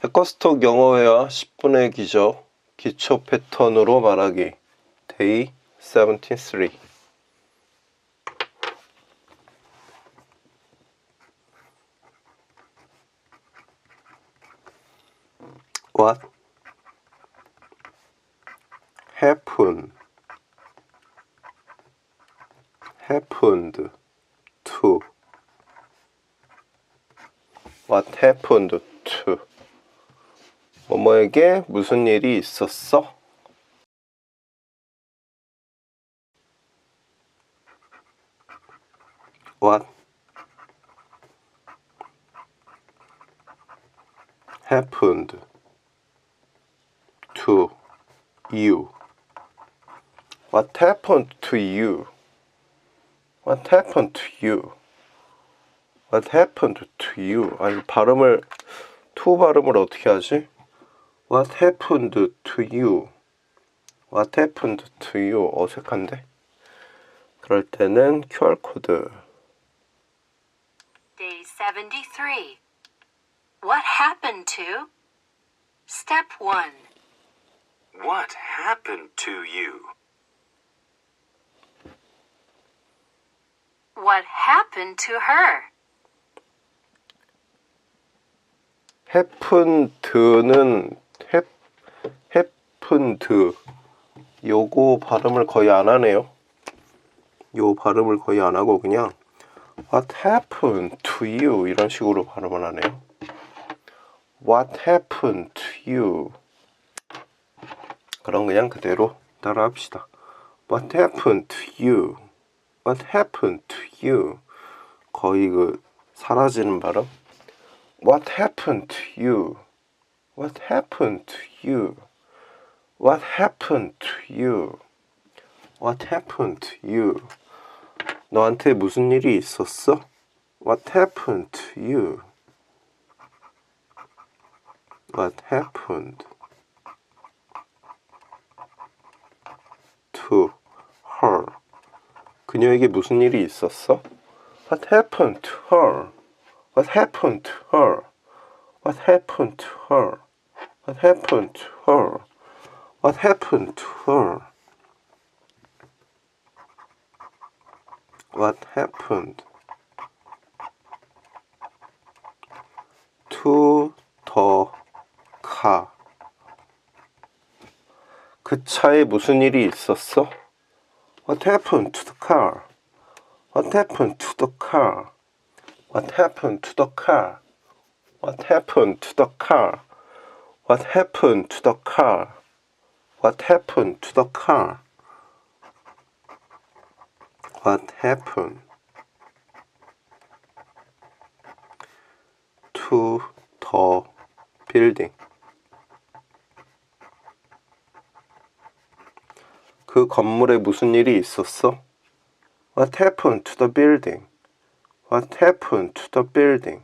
해커스톡 영어회화 10분의 기적 기초 패턴으로 말하기 Day 73. What happened to What happened to 뭐뭐에게 무슨 일이 있었어? What happened to you? What happened to you? What happened to you? What happened to you? 아니 발음을 to 발음을 어떻게 하지? What happened to you? What happened to you? 어색한데? 그럴 때는 QR코드. Day 73. What happened to? Step 1. What happened to you? What happened to her? happened는 happened 요거 발음을 거의 안 하네요. 요 발음을 거의 안 하고 그냥 What happened to you? 이런 식으로 발음을 하네요. What happened to you? 그럼 그냥 그대로 따라 합시다. What happened to you? What happened to you? 거의 그 사라지는 발음. What happened to you? What happened to you? What happened to you? What happened to you? 너한테 무슨 일이 있었어? What happened to you? What happened to her? 그녀에게 무슨 일이 있었어? What happened to her? What happened to her? What happened to her? What happened to her? What happened to her? What happened to the car? 그 차에 무슨 일이 있었어? What happened to the car? What happened to the car? What happened to the car? What happened to the car? What happened to the car? What happened to the car? What happened to the building? 그 건물에 무슨 일이 있었어? What happened to the building? What happened to the building?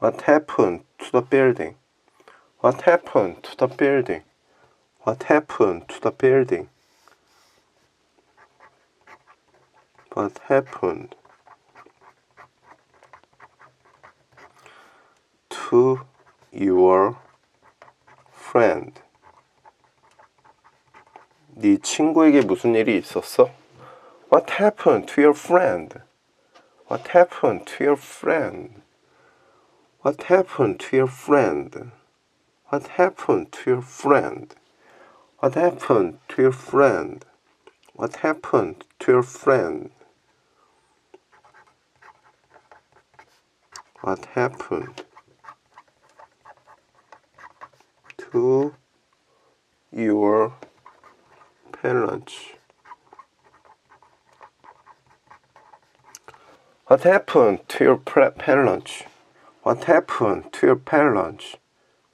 What happened to the building? What happened to the building? What happened to the building? What happened to your friend? 네 친구에게 무슨 일이 있었어? What happened to your friend? What happened to your friend? What happened to your friend? What happened to your friend? What happened to your friend? What happened to your friend? What happened to your parents? What happened to your parents? What happened to your parents?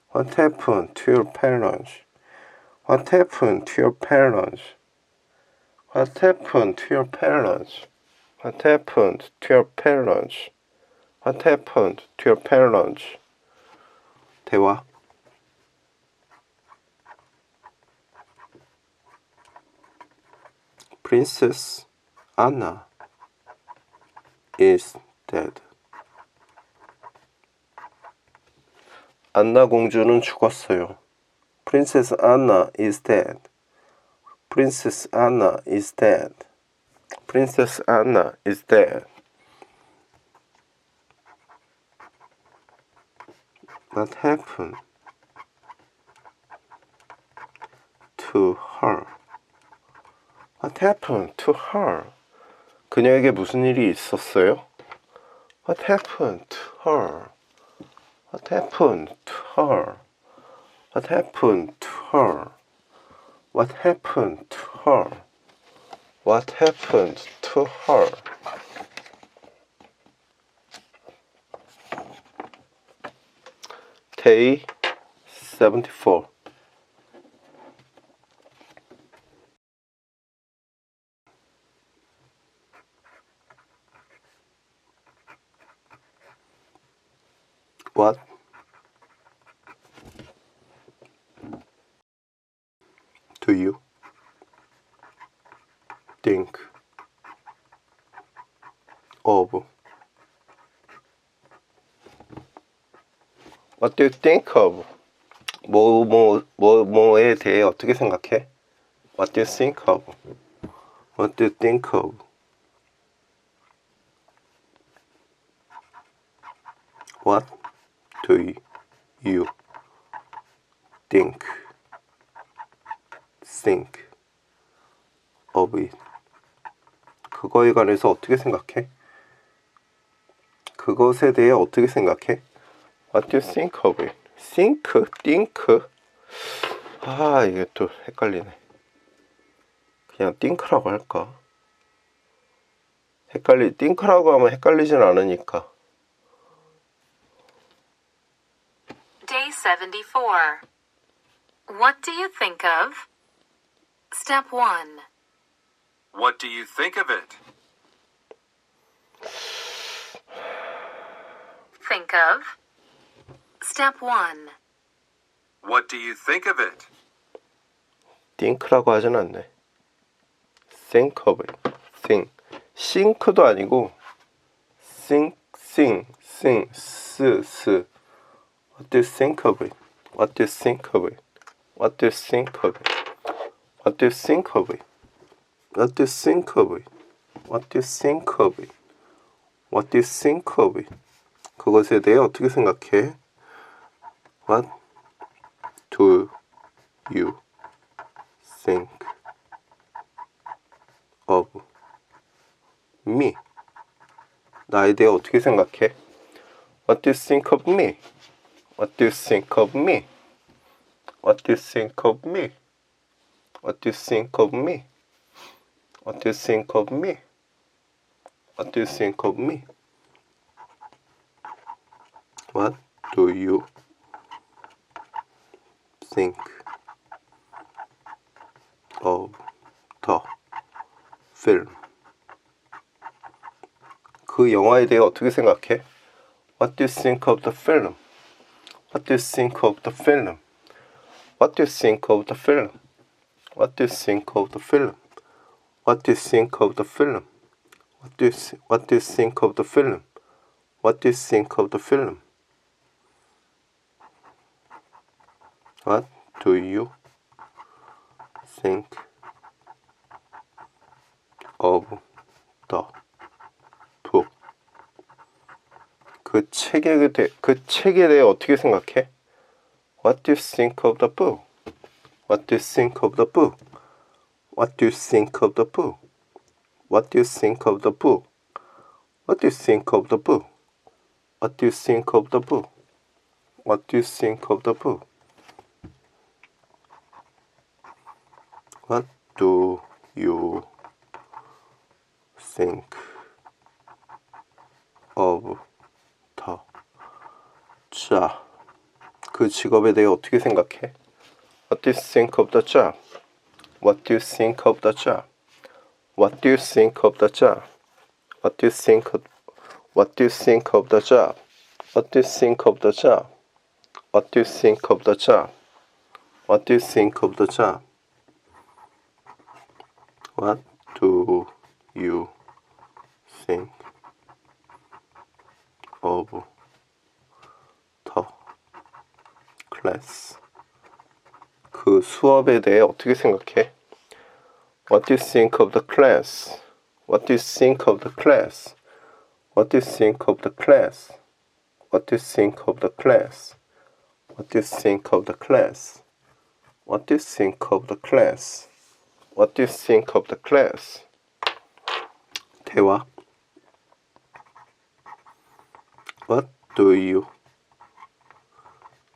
What happened to your parents? What happened to your parents? What happened to your parents? What happened to your parents? What happened to your parents? 대화. Princess Anna is dead. 안나 공주는 죽었어요. Princess Anna is dead. Princess Anna is dead. Princess Anna is dead. What happened to her? What happened to her? 그녀에게 무슨 일이 있었어요? What happened to her? What happened to her? What happened to her? What happened to her? What happened to her? Day 74. What do you think of? What do you think of? 뭐에 대해 어떻게 생각해? What do you think of? What do you think of? What do you think of it? 그거에 관해서 어떻게 생각해? 그것에 대해 어떻게 생각해? What do you think of it? think? 아, 이게 또 헷갈리네. 그냥 think라고 할까? think라고 하면 헷갈리진 않으니까. Day 74. What do you think of? Step 1. What do you think of it? Think of. Step 1. What do you think of it? think라고 하진 않네. think of it. think도 아니고 think. What do you think of it? What do you think of it? What do you think of it? What do you think of it? What do you think of it? What do you think of it? What do you think of it? 그것에 대해 어떻게 생각해? What do you think of me? 나에 대해 어떻게 생각해? What do you think of me? What do you think of me? What do you think of me? What do you think of me? What do you think of me? What do you think of me? What do you think of the film? 그 영화에 대해 어떻게 생각해? What do you think of the film? What do you think of the film? What do you think of the film? What do you think of the film? What do you think of the film? What do you think of the film? What do you think of the film? What do you think of the book? 그 책에 대해 어떻게 생각해? What do you think of the book? What do you think of the book? What do you think of the book? What do you think of the book? What do you think of the book? What do you think of the book? What do you think of the book? What do you think of the job? 그 직업에 대해 어떻게 생각해? What do you think of the job? What do you think of the job? What do you think of the job? What do you think of the job? What do you think of the job? What do you think of the job? What do you think of the job? What do you think of the class. 그 수업에 대해 어떻게 생각해? What do you think of the class? What do you think of the class? What do you think of the class? What do you think of the class? What do you think of the class? What do you think of the class? What do you think of the class? 대화. What do you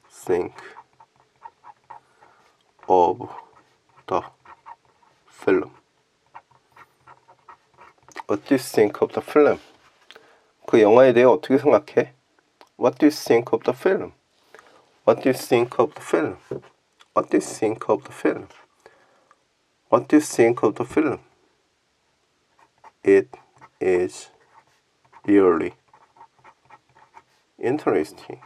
think of the film? What do you think of the film? 그 영화에 대해 어떻게 생각해? What do you think of the film? What do you think of the film? What do you think of the film? What do you think of the film? It is really interesting.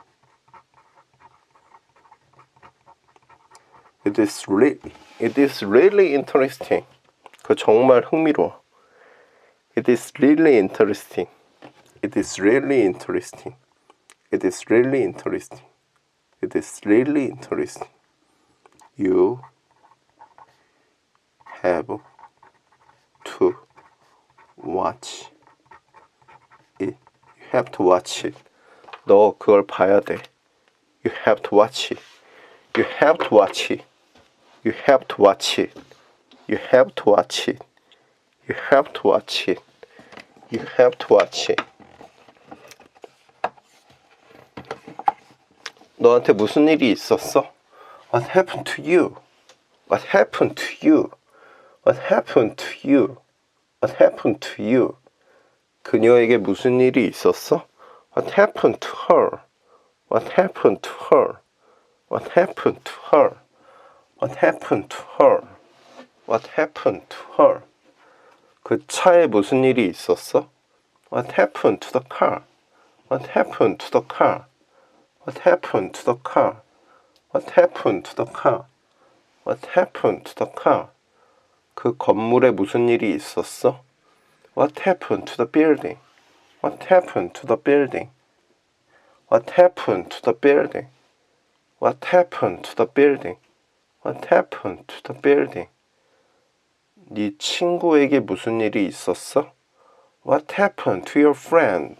It is really interesting. 그 정말 흥미로워. It is really interesting. It is really interesting. It is really interesting. It is really interesting. You have to watch it. You have to watch it. 너 그걸 봐야 돼. You have to watch it. You have to watch it. You have to watch it. You have to watch it. You have to watch it. You have to watch it. 너한테 무슨 일이 있었어? What happened to you? What happened to you? What happened to you? What happened to you? 그녀에게 무슨 일이 있었어? What happened to her? What happened to her? What happened to her? What happened to her? What happened to her? 그 차에 무슨 일이 있었어? What happened to the car? What happened to the car? What happened to the car? What happened to the car? What happened to the car? 그 건물에 무슨 일이 있었어? What happened to the building? What happened to the building? What happened to the building? What happened to the building? What happened to the building? 네 친구에게 무슨 일이 있었어? What happened to your friend?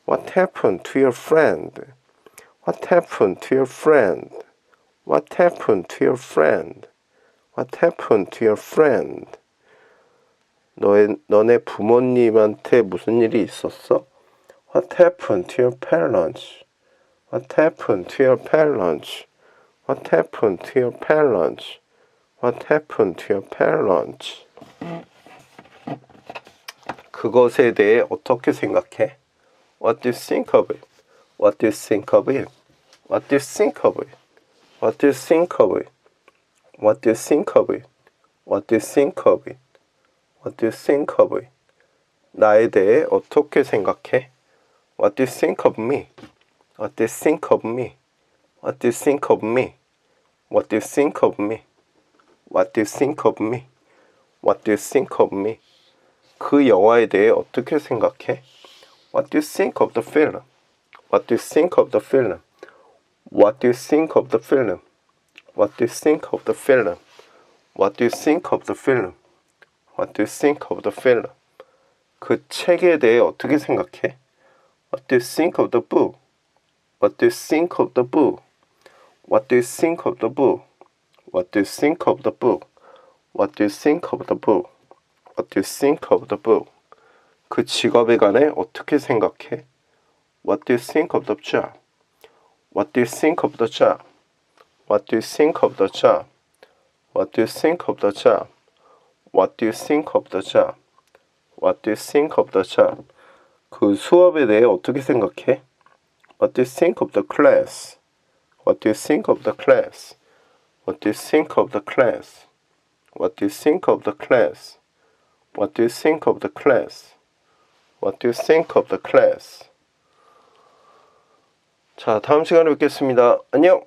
What happened to your friend? What happened to your friend? What happened to your friend? What happened to your friend? 너네 부모님한테 무슨 일이 있었어? What happened to your parents? What happened to your parents? What happened to your parents? What happened to your parents? 그것에 대해 어떻게 생각해? What do you think of it? What do you think of it? What do you think of it? What do you think of it? What do you think of it? What do you think of it? What do you think of it? 나에 대해 어떻게 생각해? What do you think of me? What do you think of me? What do you think of me? What do you think of me? What do you think of me? What do you think of me? 그 영화에 대해 어떻게 생각해? What do you think of the film? What do you think of the film? What do you think of the film? What do you think of the film? What do you think of the film? What do you think of the film? 그 책에 대해 어떻게 생각해? What do you think of the book? What do you think of the book? What do you think of the book? What do you think of the book? What do you think of the book? What do you think of the book? 그 직업에 관해 어떻게 생각해? What do you think of the job? What do you think of the job? What do you think of the job? What do you think of the job? What do you think of the job? What do you think of the job? 그 수업에 대해 어떻게 생각해? What do you think of the class? What do you think of the class? What do you think of the class? What do you think of the class? What do you think of the class? What do you think of the class? 자, 다음 시간에 뵙겠습니다. 안녕!